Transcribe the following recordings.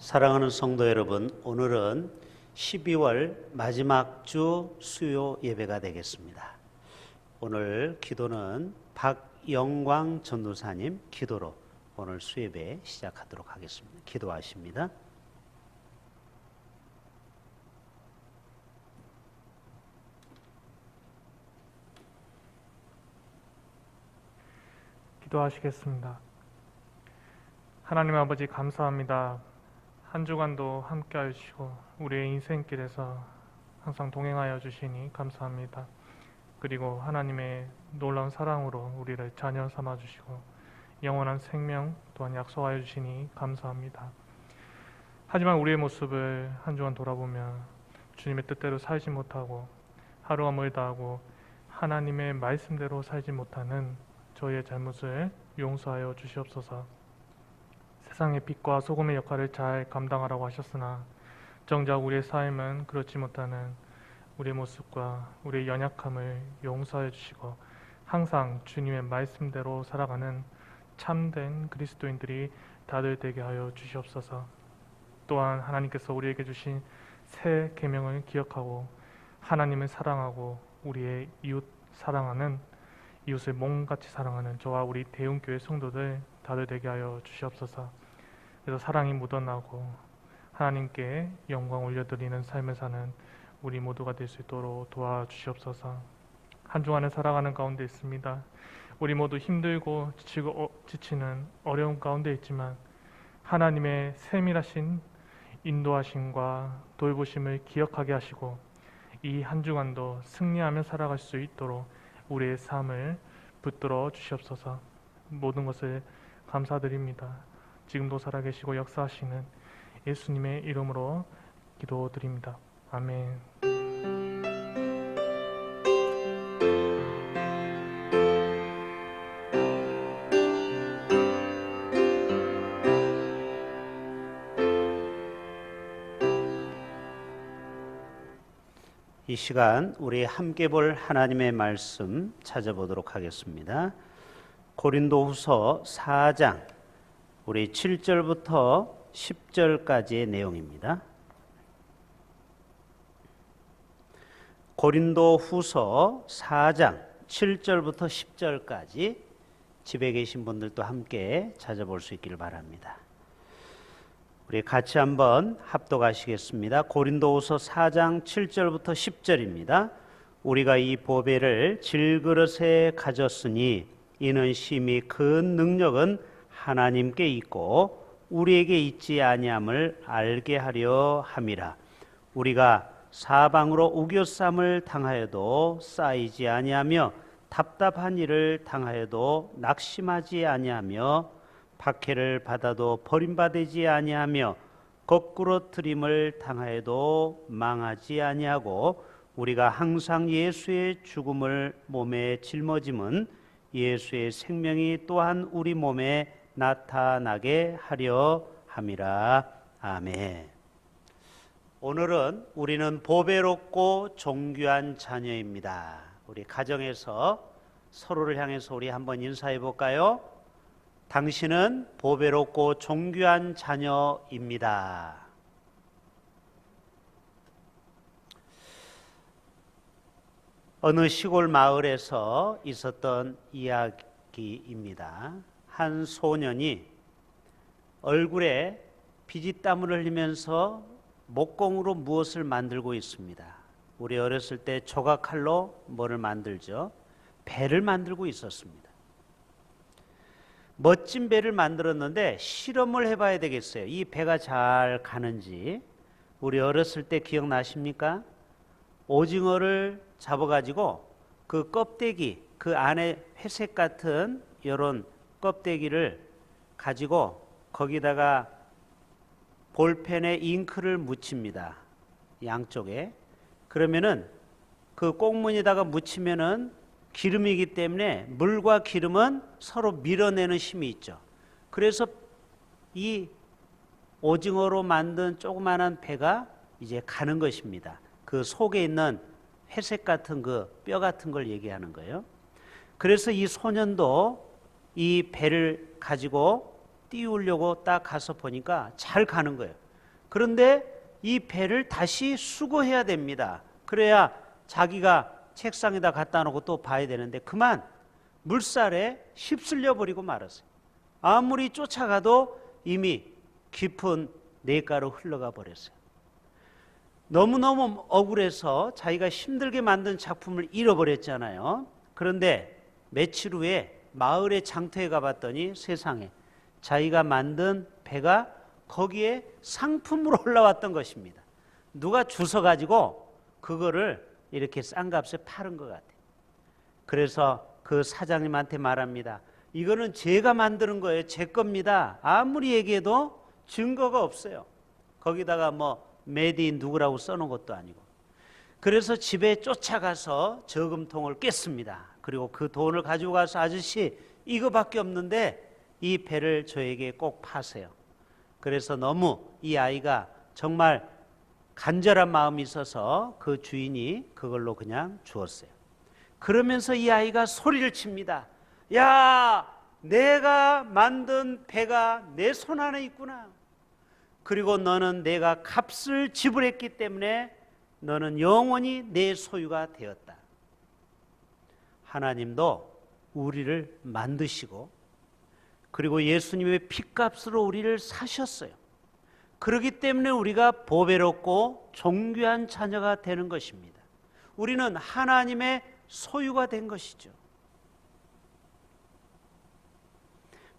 사랑하는 성도 여러분, 오늘은 12월 마지막 주 수요 예배가 되겠습니다. 오늘 기도는 박영광 전도사님 기도로 오늘 수예배 시작하도록 하겠습니다. 기도하십니다. 기도하시겠습니다. 하나님 아버지 감사합니다. 한 주간도 함께 하시고 우리의 인생길에서 항상 동행하여 주시니 감사합니다. 그리고 하나님의 놀라운 사랑으로 우리를 자녀 삼아 주시고 영원한 생명 또한 약속하여 주시니 감사합니다. 하지만 우리의 모습을 한 주간 돌아보면 주님의 뜻대로 살지 못하고 하루가 멀다 하고 하나님의 말씀대로 살지 못하는 저희의 잘못을 용서하여 주시옵소서. 세상의 빛과 소금의 역할을 잘 감당하라고 하셨으나 정작 우리의 삶은 그렇지 못하는 우리의 모습과 우리의 연약함을 용서해 주시고 항상 주님의 말씀대로 살아가는 참된 그리스도인들이 다들 되게 하여 주시옵소서. 또한 하나님께서 우리에게 주신 새 계명을 기억하고 하나님을 사랑하고 우리의 이웃 사랑하는 이웃을 몸같이 사랑하는 저와 우리 대웅교회 성도들 다들 되게 하여 주시옵소서. 그래서 사랑이 묻어나고 하나님께 영광 올려드리는 삶을 사는 우리 모두가 될 수 있도록 도와주시옵소서. 한 주간을 살아가는 가운데 있습니다. 우리 모두 힘들고 지치고 지치는 어려운 가운데 있지만 하나님의 세밀하신 인도하심과 돌보심을 기억하게 하시고 이 한 주간도 승리하며 살아갈 수 있도록 우리의 삶을 붙들어 주시옵소서. 모든 것을 감사드립니다. 지금도 살아계시고 역사하시는 예수님의 이름으로 기도드립니다. 아멘. 이 시간 우리 함께 볼 하나님의 말씀 찾아보도록 하겠습니다. 고린도후서 4장 우리 7절부터 10절까지의 내용입니다. 고린도후서 4장 7절부터 10절까지 집에 계신 분들도 함께 찾아볼 수 있기를 바랍니다. 우리 같이 한번 합독하시겠습니다. 고린도후서 4장 7절부터 10절입니다. 우리가 이 보배를 질그릇에 가졌으니 이는 심히 큰 능력은 하나님께 있고 우리에게 있지 아니함을 알게 하려 함이라. 우리가 사방으로 우겨쌈을 당하여도 쌓이지 아니하며 답답한 일을 당하여도 낙심하지 아니하며 박해를 받아도 버림받지 아니하며 거꾸로 트림을 당하여도 망하지 아니하고 우리가 항상 예수의 죽음을 몸에 짊어짐은 예수의 생명이 또한 우리 몸에 나타나게 하려 함이라. 아멘. 오늘은 우리는 보배롭고 존귀한 자녀입니다. 우리 가정에서 서로를 향해서 우리 한번 인사해 볼까요? 당신은 보배롭고 존귀한 자녀입니다. 어느 시골 마을에서 있었던 이야기입니다. 한 소년이 얼굴에 피지땀을 흘리면서 목공으로 무엇을 만들고 있습니다. 우리 어렸을 때 조각칼로 뭐를 만들죠? 배를 만들고 있었습니다. 멋진 배를 만들었는데 실험을 해봐야 되겠어요. 이 배가 잘 가는지. 우리 어렸을 때 기억나십니까? 오징어를 잡아가지고 그 껍데기, 그 안에 회색 같은 이런 껍데기를 가지고 거기다가 볼펜에 잉크를 묻힙니다. 양쪽에. 그러면은 그 꼭무늬에다가 묻히면은 기름이기 때문에 물과 기름은 서로 밀어내는 힘이 있죠. 그래서 이 오징어로 만든 조그마한 배가 이제 가는 것입니다. 그 속에 있는 회색 같은 그 뼈 같은 걸 얘기하는 거예요. 그래서 이 소년도 이 배를 가지고 띄우려고 딱 가서 보니까 잘 가는 거예요. 그런데 이 배를 다시 수거해야 됩니다. 그래야 자기가 책상에다 갖다 놓고 또 봐야 되는데 그만 물살에 휩쓸려 버리고 말았어요. 아무리 쫓아가도 이미 깊은 냇가로 흘러가 버렸어요. 너무너무 억울해서 자기가 힘들게 만든 작품을 잃어버렸잖아요. 그런데 며칠 후에 마을에 장터에 가봤더니 세상에 자기가 만든 배가 거기에 상품으로 올라왔던 것입니다. 누가 주워가지고 그거를 이렇게 싼 값에 파는 것 같아요. 그래서 그 사장님한테 말합니다. 이거는 제가 만드는 거예요. 제 겁니다. 아무리 얘기해도 증거가 없어요. 거기다가 뭐 메디인 누구라고 써놓은 것도 아니고. 그래서 집에 쫓아가서 저금통을 깼습니다. 그리고 그 돈을 가지고 가서 아저씨 이거밖에 없는데 이 배를 저에게 꼭 파세요. 그래서 너무 이 아이가 정말 간절한 마음이 있어서 그 주인이 그걸로 그냥 주었어요. 그러면서 이 아이가 소리를 칩니다. 야, 내가 만든 배가 내 손 안에 있구나. 그리고 너는 내가 값을 지불했기 때문에 너는 영원히 내 소유가 되었다. 하나님도 우리를 만드시고 그리고 예수님의 핏값으로 우리를 사셨어요. 그렇기 때문에 우리가 보배롭고 존귀한 자녀가 되는 것입니다. 우리는 하나님의 소유가 된 것이죠.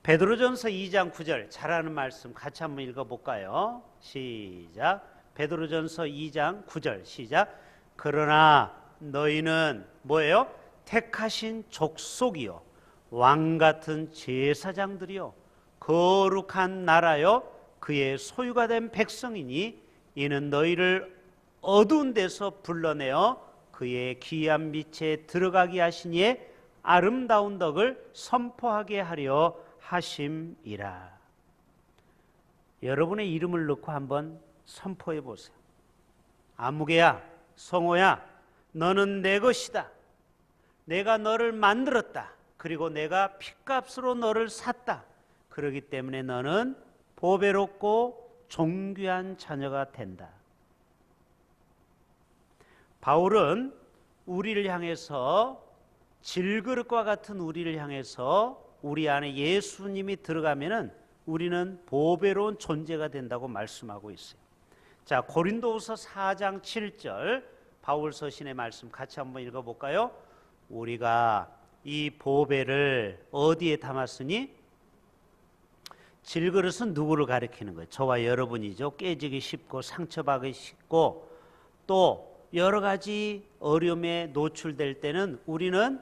베드로전서 2장 9절 잘하는 말씀 같이 한번 읽어볼까요? 시작. 베드로전서 2장 9절 시작. 그러나 너희는 뭐예요? 택하신 족속이요 왕같은 제사장들이요 거룩한 나라요 그의 소유가 된 백성이니 이는 너희를 어두운 데서 불러내어 그의 귀한 빛에 들어가게 하시니에 아름다운 덕을 선포하게 하려 하심이라. 여러분의 이름을 넣고 한번 선포해 보세요. 아무개야, 성호야, 너는 내 것이다. 내가 너를 만들었다. 그리고 내가 핏값으로 너를 샀다. 그렇기 때문에 너는 보배롭고 존귀한 자녀가 된다. 바울은 우리를 향해서 질그릇과 같은 우리를 향해서 우리 안에 예수님이 들어가면은 우리는 보배로운 존재가 된다고 말씀하고 있어요. 자, 고린도후서 4장 7절 바울 서신의 말씀 같이 한번 읽어볼까요? 우리가 이 보배를 어디에 담았으니? 질그릇은 누구를 가리키는 거예요? 저와 여러분이죠. 깨지기 쉽고 상처받기 쉽고 또 여러 가지 어려움에 노출될 때는 우리는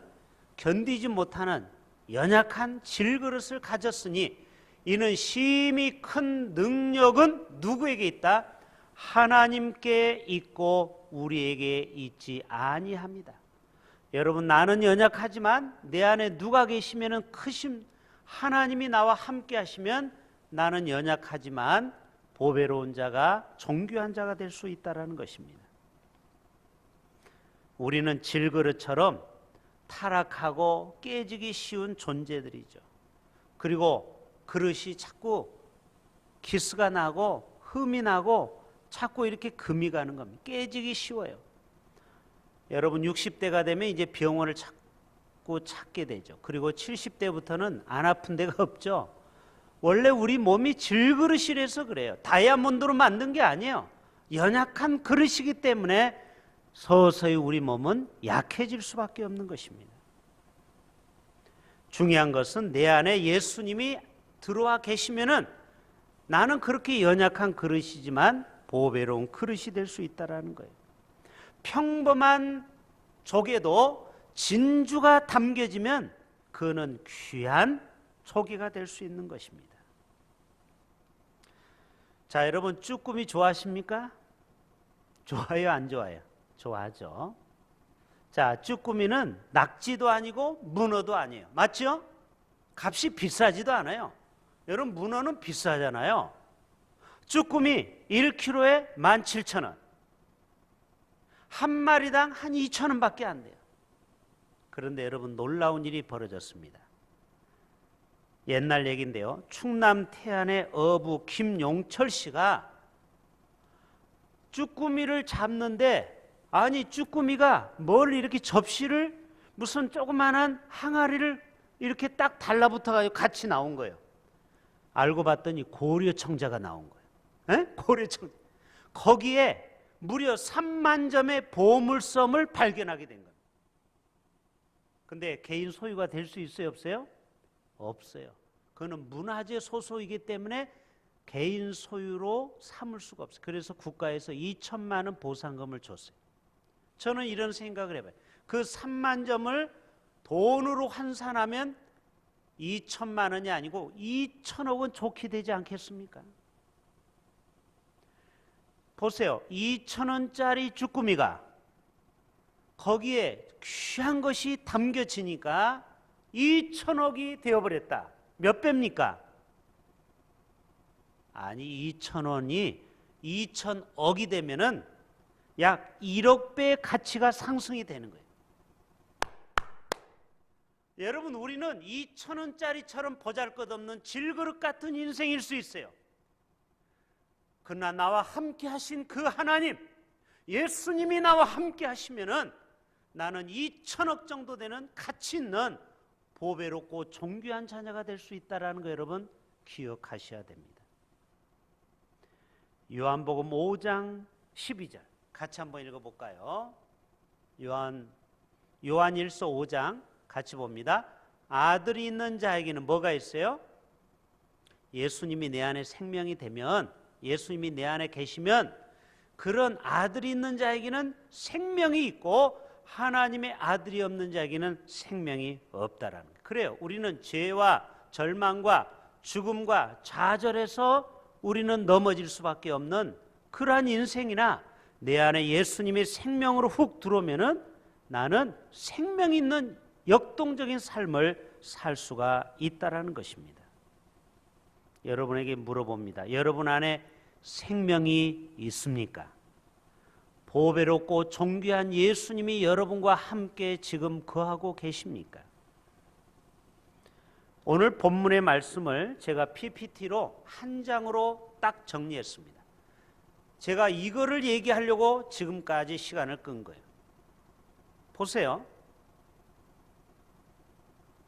견디지 못하는 연약한 질그릇을 가졌으니 이는 심히 큰 능력은 누구에게 있다? 하나님께 있고 우리에게 있지 아니합니다. 여러분, 나는 연약하지만 내 안에 누가 계시면 크신 하나님이 나와 함께 하시면 나는 연약하지만 보배로운 자가 존귀한 자가 될 수 있다는 것입니다. 우리는 질그릇처럼 타락하고 깨지기 쉬운 존재들이죠. 그리고 그릇이 자꾸 기스가 나고 흠이 나고 자꾸 이렇게 금이 가는 겁니다. 깨지기 쉬워요. 여러분 60대가 되면 이제 병원을 자꾸 찾게 되죠. 그리고 70대부터는 안 아픈 데가 없죠. 원래 우리 몸이 질그릇이라서 그래요. 다이아몬드로 만든 게 아니에요. 연약한 그릇이기 때문에 서서히 우리 몸은 약해질 수밖에 없는 것입니다. 중요한 것은 내 안에 예수님이 들어와 계시면은 나는 그렇게 연약한 그릇이지만 보배로운 그릇이 될 수 있다는 거예요. 평범한 조개도 진주가 담겨지면 그는 귀한 조개가 될 수 있는 것입니다. 자, 여러분 쭈꾸미 좋아하십니까? 좋아요, 안 좋아요? 좋아하죠. 자, 쭈꾸미는 낙지도 아니고 문어도 아니에요. 맞죠? 값이 비싸지도 않아요. 여러분 문어는 비싸잖아요. 쭈꾸미 1kg에 17,000원. 한 마리당 한 2,000원 밖에 안 돼요. 그런데 여러분 놀라운 일이 벌어졌습니다. 옛날 얘기인데요. 충남 태안의 어부 김용철 씨가 쭈꾸미를 잡는데 아니 쭈꾸미가 뭘 이렇게 접시를 무슨 조그만한 항아리를 이렇게 딱 달라붙어가지고 같이 나온 거예요. 알고 봤더니 고려청자가 나온 거예요. 에? 고려청자. 거기에 무려 3만 점의 보물섬을 발견하게 된 거예요. 근데 개인 소유가 될 수 있어요, 없어요? 없어요. 그거는 문화재 소속이기 때문에 개인 소유로 삼을 수가 없어요. 그래서 국가에서 2천만 원 보상금을 줬어요. 저는 이런 생각을 해봐요. 그 3만 점을 돈으로 환산하면 2천만 원이 아니고 2천억 원 좋게 되지 않겠습니까? 보세요. 2천원짜리 쭈꾸미가 거기에 귀한 것이 담겨지니까 2천억이 되어버렸다. 몇 배입니까? 아니 2천원이 2천억이 되면은 약 1억 배의 가치가 상승이 되는 거예요. 여러분 우리는 2천원짜리처럼 보잘것없는 질그릇 같은 인생일 수 있어요. 그러나 나와 함께 하신 그 하나님, 예수님이 나와 함께 하시면은 나는 2천억 정도 되는 가치 있는 보배롭고 존귀한 자녀가 될 수 있다는 거 여러분 기억하셔야 됩니다. 요한복음 5장 12절 같이 한번 읽어볼까요? 요한일서 5장 같이 봅니다. 아들이 있는 자에게는 뭐가 있어요? 예수님이 내 안에 생명이 되면, 예수님이 내 안에 계시면 그런 아들이 있는 자에게는 생명이 있고 하나님의 아들이 없는 자에게는 생명이 없다라는 거예요. 그래요. 우리는 죄와 절망과 죽음과 좌절에서 우리는 넘어질 수밖에 없는 그러한 인생이나 내 안에 예수님의 생명으로 훅 들어오면은 나는 생명 있는 역동적인 삶을 살 수가 있다라는 것입니다. 여러분에게 물어봅니다. 여러분 안에 생명이 있습니까? 보배롭고 존귀한 예수님이 여러분과 함께 지금 거하고 계십니까? 오늘 본문의 말씀을 제가 PPT로 한 장으로 딱 정리했습니다. 제가 이거를 얘기하려고 지금까지 시간을 끈 거예요. 보세요.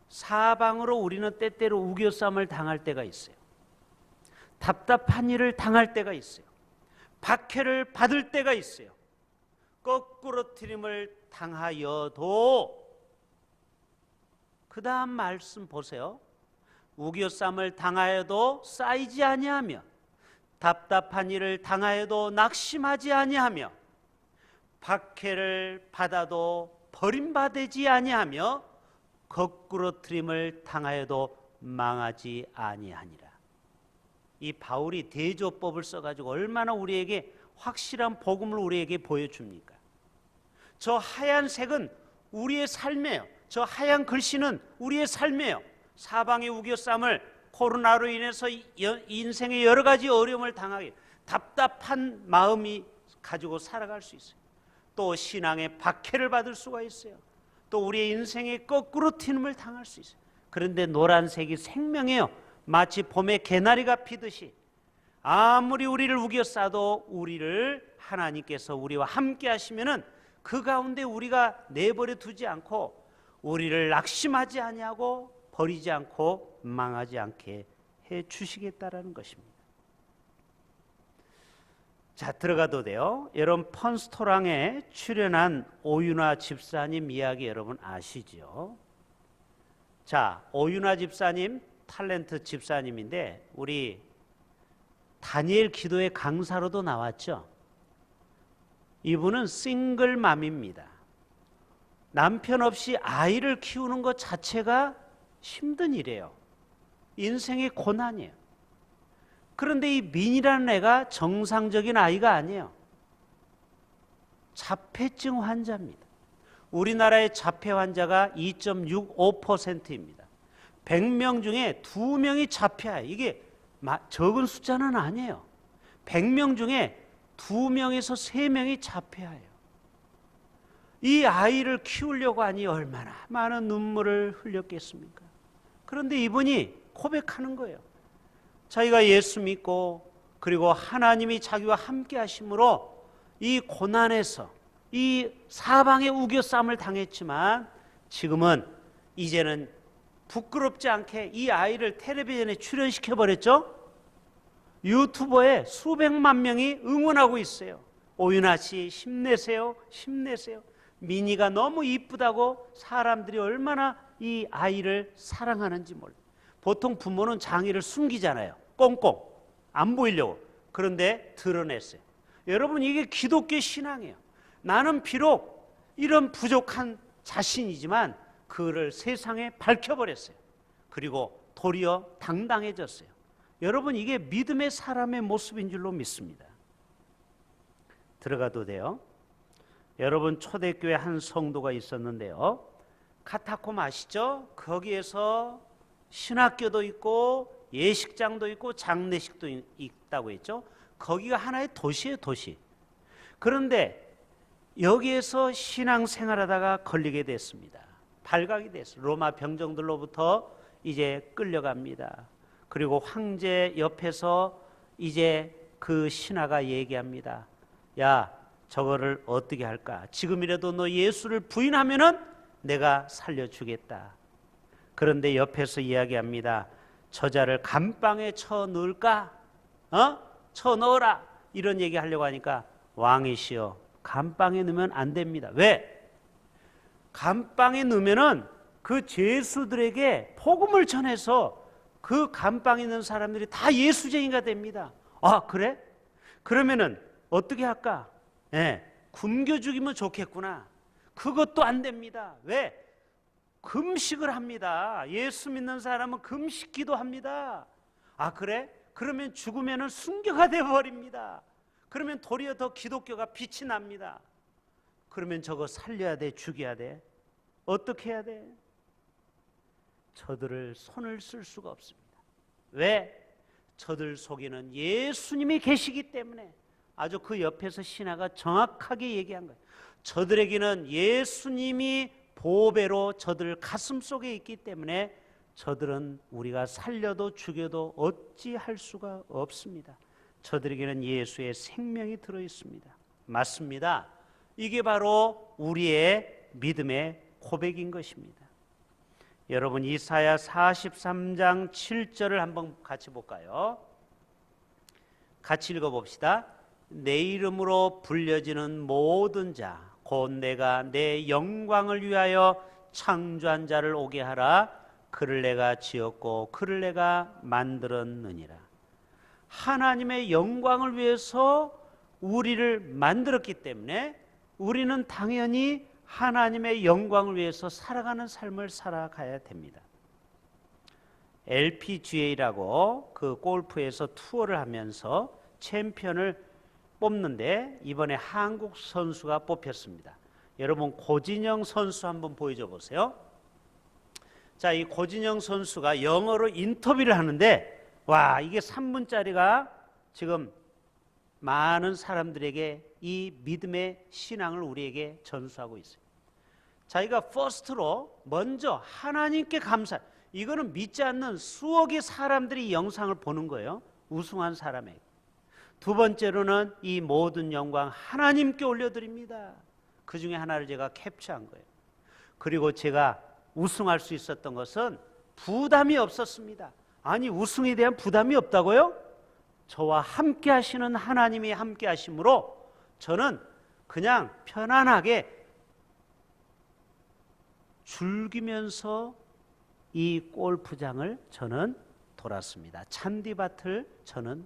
사방으로 우리는 때때로 우겨쌈을 당할 때가 있어요. 답답한 일을 당할 때가 있어요. 박해를 받을 때가 있어요. 거꾸러뜨림을 당하여도 그 다음 말씀 보세요. 우겨쌈을 당하여도 쌓이지 아니하며 답답한 일을 당하여도 낙심하지 아니하며 박해를 받아도 버림받지 아니하며 거꾸러뜨림을 당하여도 망하지 아니하니라. 이 바울이 대조법을 써가지고 얼마나 우리에게 확실한 복음을 우리에게 보여줍니까? 저 하얀 색은 우리의 삶이에요. 저 하얀 글씨는 우리의 삶이에요. 사방의 우겨쌈을 코로나로 인해서 인생의 여러 가지 어려움을 당하게 답답한 마음이 가지고 살아갈 수 있어요. 또 신앙의 박해를 받을 수가 있어요. 또 우리의 인생의 거꾸로 튀김을 당할 수 있어요. 그런데 노란색이 생명이에요. 마치 봄에 개나리가 피듯이 아무리 우리를 우겨싸도 우리를 하나님께서 우리와 함께 하시면은 그 가운데 우리가 내버려 두지 않고 우리를 낙심하지 아니하고 버리지 않고 망하지 않게 해 주시겠다라는 것입니다. 자, 들어가도 돼요. 여러분 펀스토랑에 출연한 오윤화 집사님 이야기 여러분 아시죠? 자, 오윤화 집사님 탤런트 집사님인데 우리 다니엘 기도의 강사로도 나왔죠. 이분은 싱글맘입니다. 남편 없이 아이를 키우는 것 자체가 힘든 일이에요. 인생의 고난이에요. 그런데 이 민이라는 애가 정상적인 아이가 아니에요. 자폐증 환자입니다. 우리나라의 자폐 환자가 2.65%입니다. 100명 중에 2명이 자폐아예요. 이게 적은 숫자는 아니에요. 100명 중에 2명에서 3명이 자폐아예요. 이 아이를 키우려고 하니 얼마나 많은 눈물을 흘렸겠습니까? 그런데 이분이 고백하는 거예요. 자기가 예수 믿고 그리고 하나님이 자기와 함께 하심으로 이 고난에서 이 사방의 우겨쌈을 당했지만 지금은 이제는 부끄럽지 않게 이 아이를 텔레비전에 출연시켜버렸죠. 유튜버에 수백만 명이 응원하고 있어요. 오윤아 씨 힘내세요, 힘내세요. 미니가 너무 이쁘다고 사람들이 얼마나 이 아이를 사랑하는지 몰라요. 보통 부모는 장애를 숨기잖아요. 꽁꽁 안 보이려고. 그런데 드러냈어요. 여러분, 이게 기독교 신앙이에요. 나는 비록 이런 부족한 자신이지만 그를 세상에 밝혀버렸어요. 그리고 도리어 당당해졌어요. 여러분, 이게 믿음의 사람의 모습인 줄로 믿습니다. 들어가도 돼요? 여러분, 초대교회 한 성도가 있었는데요. 카타콤 아시죠? 거기에서 신학교도 있고 예식장도 있고 장례식도 있다고 했죠. 거기가 하나의 도시예요, 도시. 그런데 여기에서 신앙생활하다가 걸리게 됐습니다. 발각이 됐어요. 로마 병정들로부터 이제 끌려갑니다. 그리고 황제 옆에서 이제 그 신하가 얘기합니다. 야, 저거를 어떻게 할까? 지금이라도 너 예수를 부인하면은 내가 살려주겠다. 그런데 옆에서 이야기합니다. 저자를 감방에 쳐 넣을까? 쳐 넣어라. 이런 얘기 하려고 하니까 왕이시여, 감방에 넣으면 안 됩니다. 왜? 감방에 넣으면은 그 죄수들에게 복음을 전해서 그 감방에 있는 사람들이 다 예수쟁이가 됩니다. 아, 그래? 그러면은 어떻게 할까? 굶겨 죽이면 좋겠구나. 그것도 안 됩니다. 왜? 금식을 합니다. 예수 믿는 사람은 금식 기도합니다. 아, 그래? 그러면 죽으면 순교가 되어버립니다. 그러면 도리어 더 기독교가 빛이 납니다. 그러면 저거 살려야 돼, 죽여야 돼? 어떻게 해야 돼? 저들을 손을 쓸 수가 없습니다. 왜? 저들 속에는 예수님이 계시기 때문에. 아주 그 옆에서 신하가 정확하게 얘기한 거예요. 저들에게는 예수님이 보배로 저들 가슴 속에 있기 때문에 저들은 우리가 살려도 죽여도 어찌할 수가 없습니다. 저들에게는 예수의 생명이 들어 있습니다. 맞습니다. 이게 바로 우리의 믿음의 고백인 것입니다. 여러분, 이사야 43장 7절을 한번 같이 볼까요? 같이 읽어봅시다. 내 이름으로 불려지는 모든 자, 곧 내가 내 영광을 위하여 창조한 자를 오게 하라. 그를 내가 지었고 그를 내가 만들었느니라. 하나님의 영광을 위해서 우리를 만들었기 때문에 우리는 당연히 하나님의 영광을 위해서 살아가는 삶을 살아가야 됩니다. LPGA라고 그 골프에서 투어를 하면서 챔피언을 뽑는데 이번에 한국 선수가 뽑혔습니다. 여러분, 고진영 선수 한번 보여줘 보세요. 자, 이 고진영 선수가 영어로 인터뷰를 하는데 와, 이게 3분짜리가 지금 많은 사람들에게 이 믿음의 신앙을 우리에게 전수하고 있어요. 자기가 퍼스트로 먼저 하나님께 감사. 이거는 믿지 않는 수억의 사람들이 이 영상을 보는 거예요. 우승한 사람에게. 두 번째로는 이 모든 영광 하나님께 올려드립니다. 그 중에 하나를 제가 캡처한 거예요. 그리고 제가 우승할 수 있었던 것은 부담이 없었습니다. 아니, 우승에 대한 부담이 없다고요? 저와 함께 하시는 하나님이 함께 하심으로 저는 그냥 편안하게 즐기면서 이 골프장을 저는 돌았습니다. 잔디밭을 저는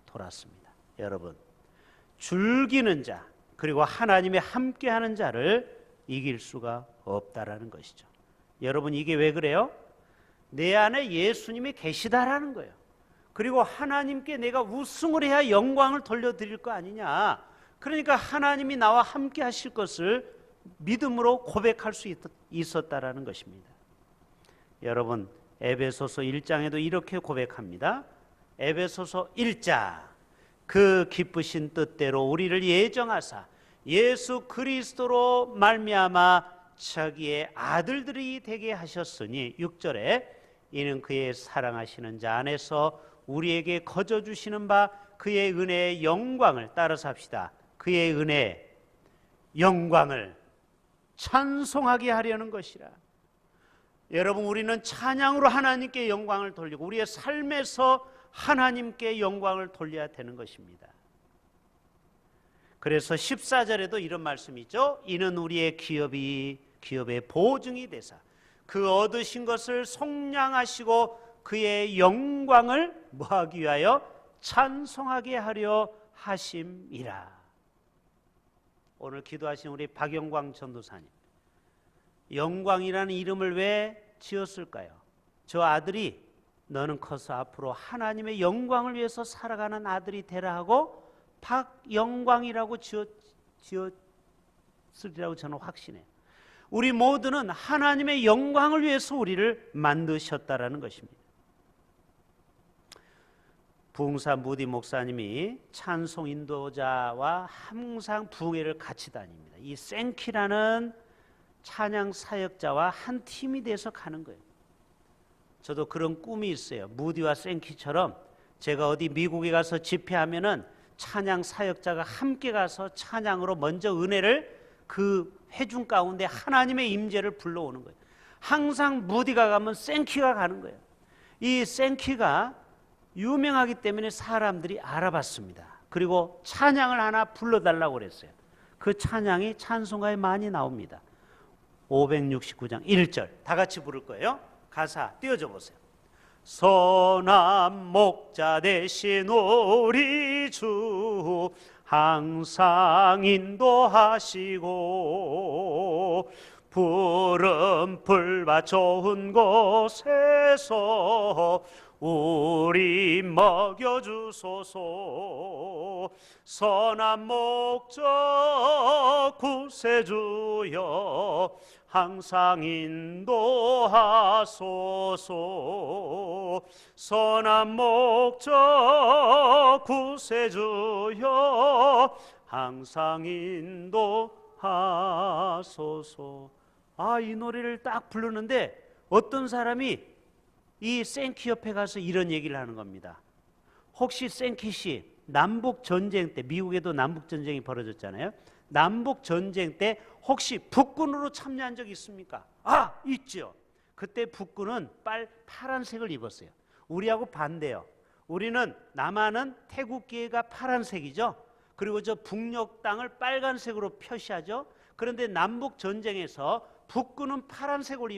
돌았습니다. 여러분, 즐기는 자 그리고 하나님의 함께하는 자를 이길 수가 없다라는 것이죠. 여러분, 이게 왜 그래요? 내 안에 예수님이 계시다라는 거예요. 그리고 하나님께 내가 우승을 해야 영광을 돌려드릴 거 아니냐. 그러니까 하나님이 나와 함께 하실 것을 믿음으로 고백할 수 있었다라는 것입니다. 여러분, 에베소서 1장에도 이렇게 고백합니다. 에베소서 1장, 그 기쁘신 뜻대로 우리를 예정하사 예수 그리스도로 말미암아 자기의 아들들이 되게 하셨으니 6절에 이는 그의 사랑하시는 자 안에서 우리에게 거저 주시는 바 그의 은혜의 영광을 따라서 합시다. 그의 은혜, 영광을 찬송하게 하려는 것이라. 여러분, 우리는 찬양으로 하나님께 영광을 돌리고 우리의 삶에서 하나님께 영광을 돌려야 되는 것입니다. 그래서 14절에도 이런 말씀이 있죠. 이는 우리의 기업의 보증이 되사 그 얻으신 것을 속량하시고 그의 영광을 뭐하기 위하여 찬송하게 하려 하심이라. 오늘 기도하신 우리 박영광 전도사님, 영광이라는 이름을 왜 지었을까요? 저 아들이 너는 커서 앞으로 하나님의 영광을 위해서 살아가는 아들이 되라 하고 박영광이라고 지었으리라고 저는 확신해요. 우리 모두는 하나님의 영광을 위해서 우리를 만드셨다라는 것입니다. 부흥사 무디 목사님이 찬송 인도자와 항상 부흥회를 같이 다닙니다. 이 생키라는 찬양 사역자와 한 팀이 돼서 가는 거예요. 저도 그런 꿈이 있어요. 무디와 생키처럼 제가 어디 미국에 가서 집회하면은 찬양 사역자가 함께 가서 찬양으로 먼저 은혜를 그 회중 가운데 하나님의 임재를 불러오는 거예요. 항상 무디가 가면 생키가 가는 거예요. 이 생키가 유명하기 때문에 사람들이 알아봤습니다. 그리고 찬양을 하나 불러달라고 그랬어요. 그 찬양이 찬송가에 많이 나옵니다. 569장 1절 다 같이 부를 거예요. 가사 띄워줘 보세요. 선한 목자 되신 우리 주 항상 인도하시고 푸른 풀밭 좋은 곳에서 우리 먹여주소서. 선한 목자 구세주여 항상 인도하소서. 선한 목자 구세주여 항상 인도하소서. 이 노래를 딱 부르는데 어떤 사람이 이 생키 옆에 가서 이런 얘기를 하는 겁니다. 혹시 생키 씨 남북 전쟁 때, 미국에도 남북 전쟁이 벌어졌잖아요. 남북 전쟁 때 혹시 북군으로 참여한 적 있습니까? 있죠. 그때 북군은 파란색을 입었어요. 우리하고 반대요. 우리는 남한은 태국기가 파란색이죠. 그리고 저 북녘 땅을 빨간색으로 표시하죠. 그런데 남북 전쟁에서 북군은 파란색을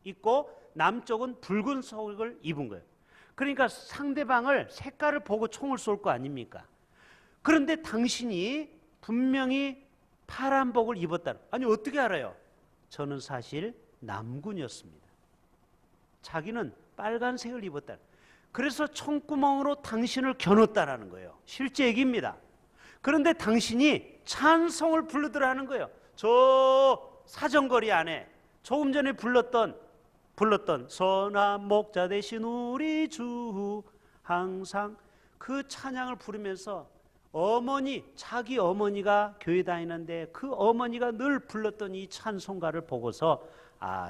입고 남쪽은 붉은색을 입은 거예요. 그러니까 상대방을 색깔을 보고 총을 쏠 거 아닙니까? 그런데 당신이 분명히 파란복을 입었다. 아니 어떻게 알아요? 저는 사실 남군이었습니다. 자기는 빨간색을 입었다. 그래서 총구멍으로 당신을 겨눴다라는 거예요. 실제 얘기입니다. 그런데 당신이 찬송을 부르더라는 거예요. 저 사정거리 안에 조금 전에 불렀던 선한 목자 되신 우리 주 항상 그 찬양을 부르면서 자기 어머니가 교회 다니는데 그 어머니가 늘 불렀던 이 찬송가를 보고서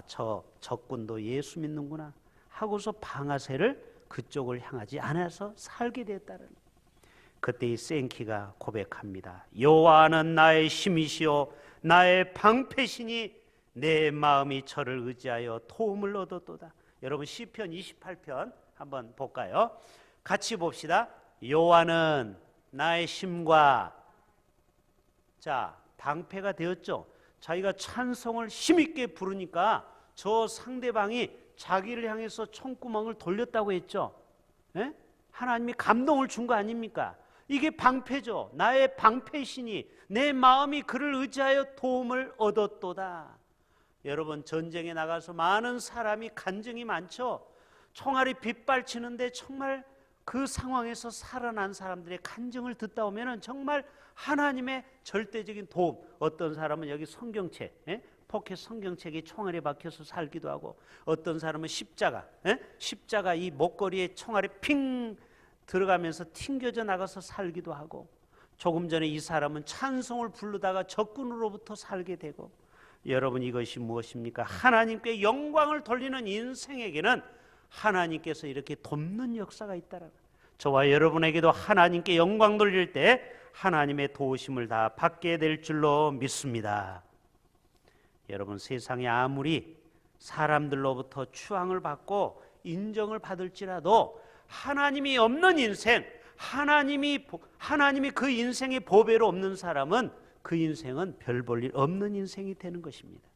저 적군도 예수 믿는구나 하고서 방아쇠를 그쪽을 향하지 않아서 살게 됐다는. 그때 이 생키가 고백합니다. 여호와는 나의 힘이시오 나의 방패시니 내 마음이 저를 의지하여 도움을 얻었도다. 여러분 시편 28편 한번 볼까요? 같이 봅시다. 여호와는 나의 힘과 방패가 되었죠. 자기가 찬송을 힘있게 부르니까 저 상대방이 자기를 향해서 총구멍을 돌렸다고 했죠. 예? 하나님이 감동을 준 거 아닙니까? 이게 방패죠. 나의 방패시니 내 마음이 그를 의지하여 도움을 얻었도다. 여러분 전쟁에 나가서 많은 사람이 간증이 많죠. 총알이 빗발치는데 정말 그 상황에서 살아난 사람들의 간증을 듣다 보면 정말 하나님의 절대적인 도움. 어떤 사람은 여기 성경책, 포켓 성경책에 총알이 박혀서 살기도 하고, 어떤 사람은 십자가 이 목걸이에 총알이 핑 들어가면서 튕겨져 나가서 살기도 하고, 조금 전에 이 사람은 찬송을 부르다가 적군으로부터 살게 되고. 여러분 이것이 무엇입니까? 하나님께 영광을 돌리는 인생에게는 하나님께서 이렇게 돕는 역사가 있다라는. 저와 여러분에게도 하나님께 영광 돌릴 때 하나님의 도우심을 다 받게 될 줄로 믿습니다. 여러분, 세상에 아무리 사람들로부터 추앙을 받고 인정을 받을지라도 하나님이 없는 인생, 하나님이 그 인생의 보배로 없는 사람은 그 인생은 별 볼 일 없는 인생이 되는 것입니다.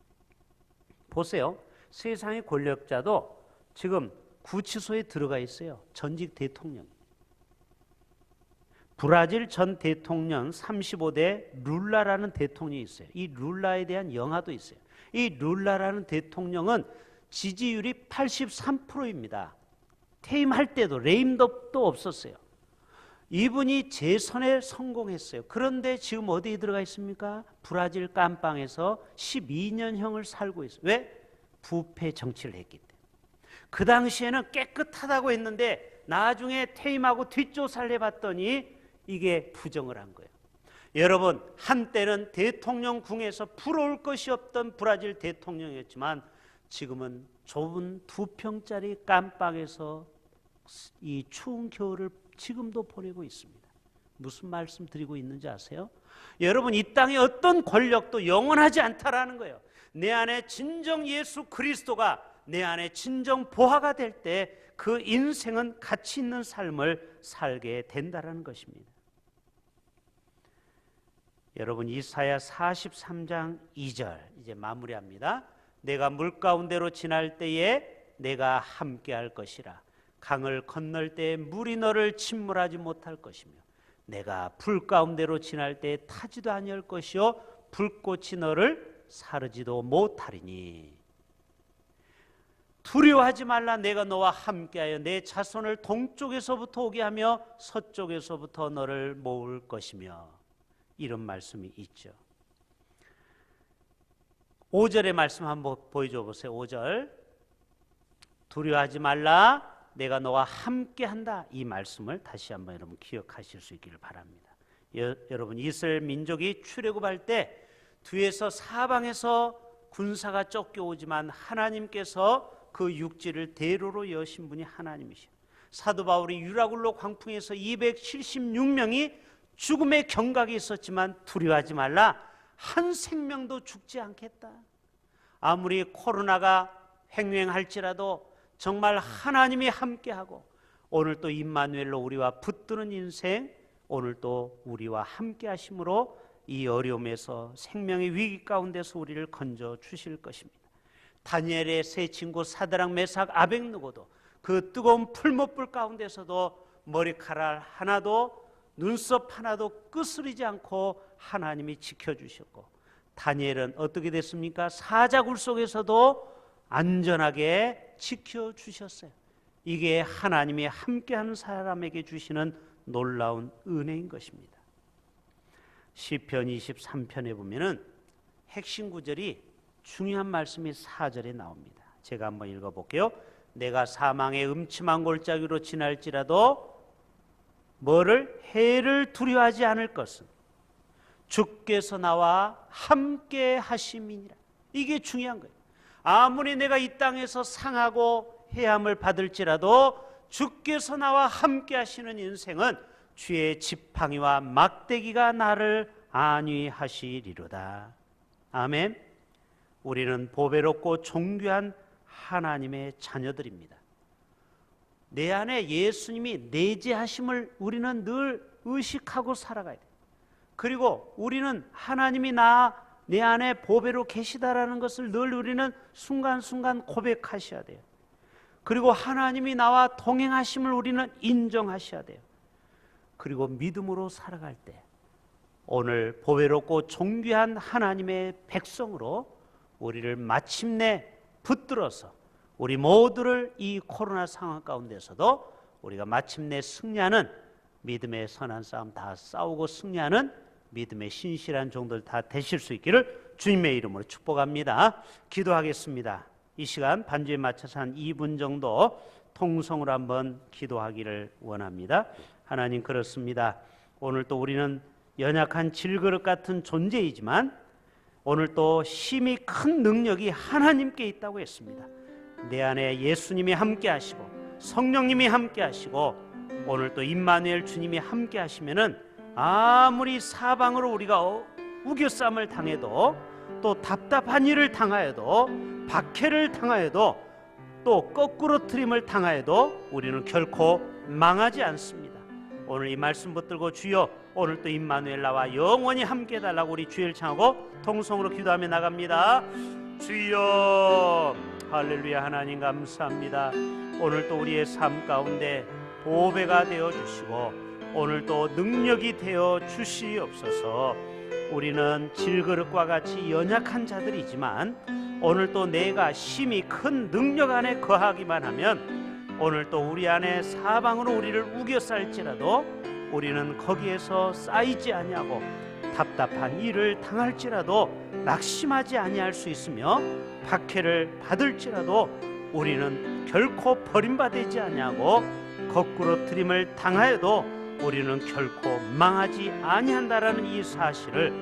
보세요. 세상의 권력자도 지금 구치소에 들어가 있어요. 전직 대통령. 브라질 전 대통령 35대 룰라라는 대통령이 있어요. 이 룰라에 대한 영화도 있어요. 이 룰라라는 대통령은 지지율이 83%입니다. 퇴임할 때도 레임덕도 없었어요. 이분이 재선에 성공했어요. 그런데 지금 어디에 들어가 있습니까? 브라질 깜빵에서 12년형을 살고 있어요. 왜? 부패 정치를 했기 때문에. 그 당시에는 깨끗하다고 했는데 나중에 퇴임하고 뒷조사를 해봤더니 이게 부정을 한 거예요. 여러분, 한때는 대통령 궁에서 부러울 것이 없던 브라질 대통령이었지만 지금은 좁은 2평짜리 깜빵에서 이 추운 겨울을 지금도 보내고 있습니다. 무슨 말씀 드리고 있는지 아세요? 여러분, 이 땅의 어떤 권력도 영원하지 않다라는 거예요. 내 안에 진정 예수 그리스도가 내 안에 진정 보화가 될 때 그 인생은 가치 있는 삶을 살게 된다라는 것입니다. 여러분, 이사야 43장 2절 이제 마무리합니다. 내가 물 가운데로 지날 때에 내가 함께 할 것이라. 강을 건널 때에 물이 너를 침몰하지 못할 것이며 내가 불 가운데로 지날 때에 타지도 아니할 것이요 불꽃이 너를 사르지도 못하리니. 두려워하지 말라. 내가 너와 함께하여 내 자손을 동쪽에서부터 오게 하며 서쪽에서부터 너를 모을 것이며. 이런 말씀이 있죠. 5절의 말씀 한번 보여줘 보세요. 5절. 두려워하지 말라. 내가 너와 함께한다. 이 말씀을 다시 한번 여러분 기억하실 수 있기를 바랍니다. 여러분, 이스라엘 민족이 출애굽할 때 뒤에서 사방에서 군사가 쫓겨오지만 하나님께서 그 육지를 대로로 여신 분이 하나님이시오. 사도 바울이 유라굴로 광풍에서 276명이 죽음의 경각이 있었지만 두려워하지 말라. 한 생명도 죽지 않겠다. 아무리 코로나가 횡행할지라도 정말 하나님이 함께하고 오늘 또 임마누엘로 우리와 붙드는 인생, 오늘 또 우리와 함께하심으로 이 어려움에서 생명의 위기 가운데서 우리를 건져 주실 것입니다. 다니엘의 세 친구 사드락 메삭 아벳느고도 그 뜨거운 풀못불 가운데서도 머리카락 하나도 눈썹 하나도 끄스리지 않고 하나님이 지켜주셨고, 다니엘은 어떻게 됐습니까? 사자굴 속에서도 안전하게 지켜주셨어요. 이게 하나님이 함께하는 사람에게 주시는 놀라운 은혜인 것입니다. 시편 23편에 보면은 핵심 구절이 중요한 말씀이 4절에 나옵니다. 제가 한번 읽어볼게요. 내가 사망의 음침한 골짜기로 지날지라도 뭐를? 해를 두려워하지 않을 것은 주께서 나와 함께 하심이니라. 이게 중요한 거예요. 아무리 내가 이 땅에서 상하고 해함을 받을지라도 주께서 나와 함께 하시는 인생은 주의 지팡이와 막대기가 나를 안위하시리로다. 아멘. 우리는 보배롭고 존귀한 하나님의 자녀들입니다. 내 안에 예수님이 내재하심을 우리는 늘 의식하고 살아가야 돼요. 그리고 우리는 하나님이 내 안에 보배로 계시다라는 것을 늘 우리는 순간순간 고백하셔야 돼요. 그리고 하나님이 나와 동행하심을 우리는 인정하셔야 돼요. 그리고 믿음으로 살아갈 때 오늘 보배롭고 존귀한 하나님의 백성으로 우리를 마침내 붙들어서 우리 모두를 이 코로나 상황 가운데서도 우리가 마침내 승리하는, 믿음의 선한 싸움 다 싸우고 승리하는 믿음의 신실한 종들 다 되실 수 있기를 주님의 이름으로 축복합니다. 기도하겠습니다. 이 시간 반주에 맞춰서 한 2분 정도 통성으로 한번 기도하기를 원합니다. 하나님, 그렇습니다. 오늘 또 우리는 연약한 질그릇 같은 존재이지만 오늘 또 힘이 큰 능력이 하나님께 있다고 했습니다. 내 안에 예수님이 함께 하시고 성령님이 함께 하시고 오늘 또 임마누엘 주님이 함께 하시면은 아무리 사방으로 우리가 우겨쌈을 당해도, 또 답답한 일을 당하여도, 박해를 당하여도, 또 거꾸로 트림을 당하여도 우리는 결코 망하지 않습니다. 오늘 이 말씀 붙들고 주여 오늘 또 임마누엘 나와 영원히 함께 해달라고 우리 주의를 청하고 통성으로 기도하며 나갑니다. 주여, 할렐루야. 하나님 감사합니다. 오늘 또 우리의 삶 가운데 보배가 되어 주시고 오늘 또 능력이 되어 주시옵소서. 우리는 질그릇과 같이 연약한 자들이지만 오늘 또 내가 심히 큰 능력 안에 거하기만 하면 오늘 또 우리 안에 사방으로 우리를 우겨쌀지라도 우리는 거기에서 쌓이지 아니하고 답답한 일을 당할지라도 낙심하지 아니할 수 있으며 박해를 받을지라도 우리는 결코 버림받지 아니하고 거꾸로 트림을 당하여도 우리는 결코 망하지 아니한다라는 이 사실을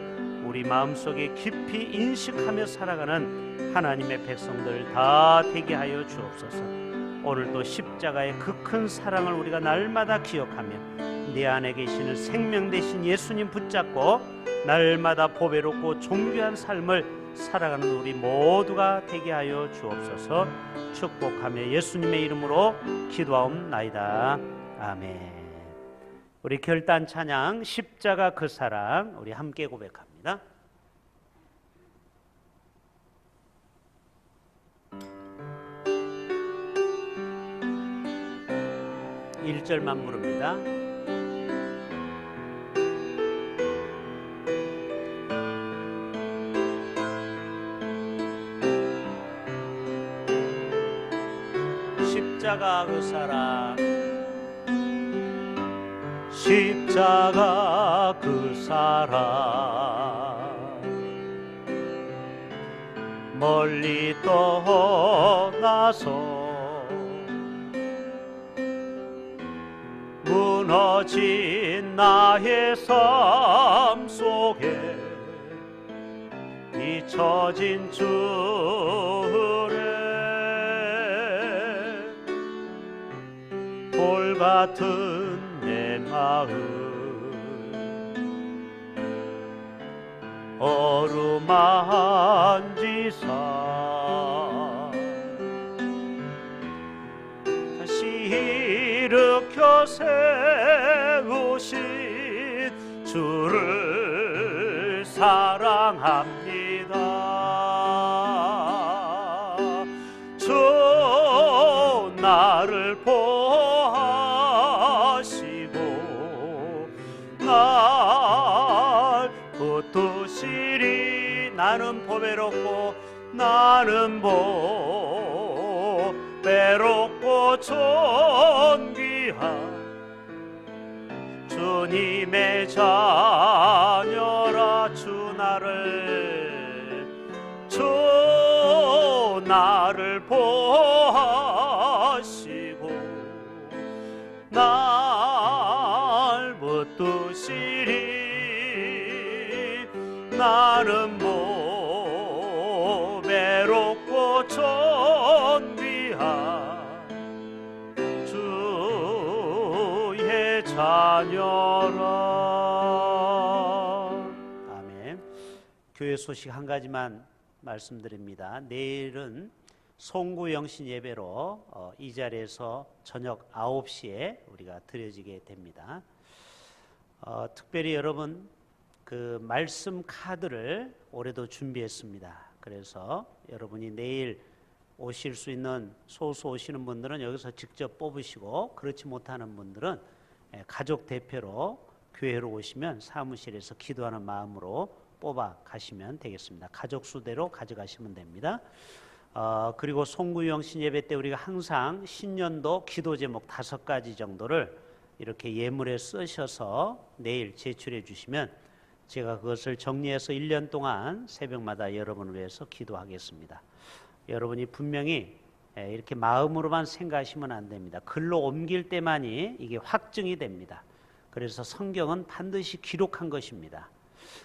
우리 마음속에 깊이 인식하며 살아가는 하나님의 백성들 다 되게 하여 주옵소서. 오늘도 십자가의 그 큰 사랑을 우리가 날마다 기억하며 내 안에 계시는 생명 되신 예수님 붙잡고 날마다 보배롭고 존귀한 삶을 살아가는 우리 모두가 되게 하여 주옵소서. 축복하며 예수님의 이름으로 기도하옵나이다. 아멘. 우리 결단 찬양 십자가 그 사랑 우리 함께 고백합니다. 1절만 부릅니다. 십자가 그 사랑, 십자가 그 사랑, 멀리 떠나서 무너진 나의 삶 속에 잊혀진 주를 돌같은 내 마음 어루만지사 다시 일으켜 세우신 주를 사랑합니다. 주 나를 보하시고 날 붙드시리. 나는 보배롭고 나는 보배롭고 존귀한 주님의 자녀라. 주 나를 보하시고 날 붙드시리. 나는 보배롭고 존귀한 주의 자녀라. 아멘. 교회 소식 한 가지만 말씀드립니다. 내일은 송구영신 예배로 이 자리에서 저녁 9시에 우리가 드려지게 됩니다. 특별히 여러분 그 말씀 카드를 올해도 준비했습니다. 그래서 여러분이 내일 오실 수 있는 소수 오시는 분들은 여기서 직접 뽑으시고, 그렇지 못하는 분들은 가족 대표로 교회로 오시면 사무실에서 기도하는 마음으로 뽑아 가시면 되겠습니다. 가족 수대로 가져가시면 됩니다. 그리고 송구영신 예배 때 우리가 항상 신년도 기도 제목 5가지 정도를 이렇게 예물에 쓰셔서 내일 제출해 주시면 제가 그것을 정리해서 1년 동안 새벽마다 여러분을 위해서 기도하겠습니다. 여러분이 분명히 이렇게 마음으로만 생각하시면 안 됩니다. 글로 옮길 때만이 이게 확증이 됩니다. 그래서 성경은 반드시 기록한 것입니다.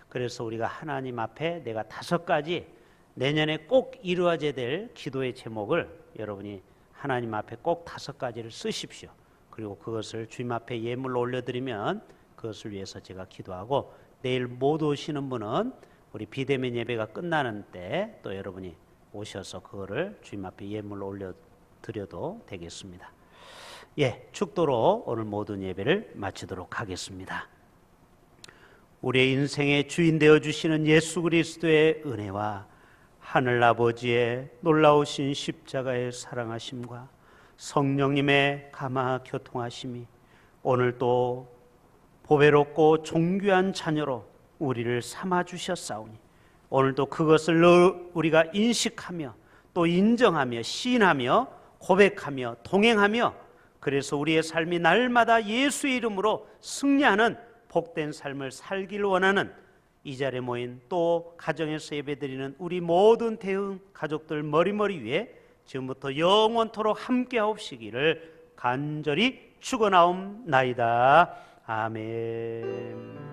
그래서 우리가 하나님 앞에 내가 5가지 내년에 꼭 이루어져야 될 기도의 제목을 여러분이 하나님 앞에 꼭 5가지를 쓰십시오. 그리고 그것을 주님 앞에 예물로 올려드리면 그것을 위해서 제가 기도하고, 내일 못 오시는 분은 우리 비대면 예배가 끝나는 때 또 여러분이 오셔서 그거를 주님 앞에 예물로 올려드려도 되겠습니다. 예, 축도로 오늘 모든 예배를 마치도록 하겠습니다. 우리의 인생의 주인 되어주시는 예수 그리스도의 은혜와 하늘 아버지의 놀라우신 십자가의 사랑하심과 성령님의 감화 교통하심이 오늘 또 보배롭고 존귀한 자녀로 우리를 삼아주셨사오니, 오늘도 그것을 우리가 인식하며 또 인정하며 시인하며 고백하며 동행하며, 그래서 우리의 삶이 날마다 예수의 이름으로 승리하는 복된 삶을 살기를 원하는 이 자리에 모인 또 가정에서 예배드리는 우리 모든 대응 가족들 머리머리 위에 지금부터 영원토록 함께하옵시기를 간절히 축원하옵나이다. 아멘.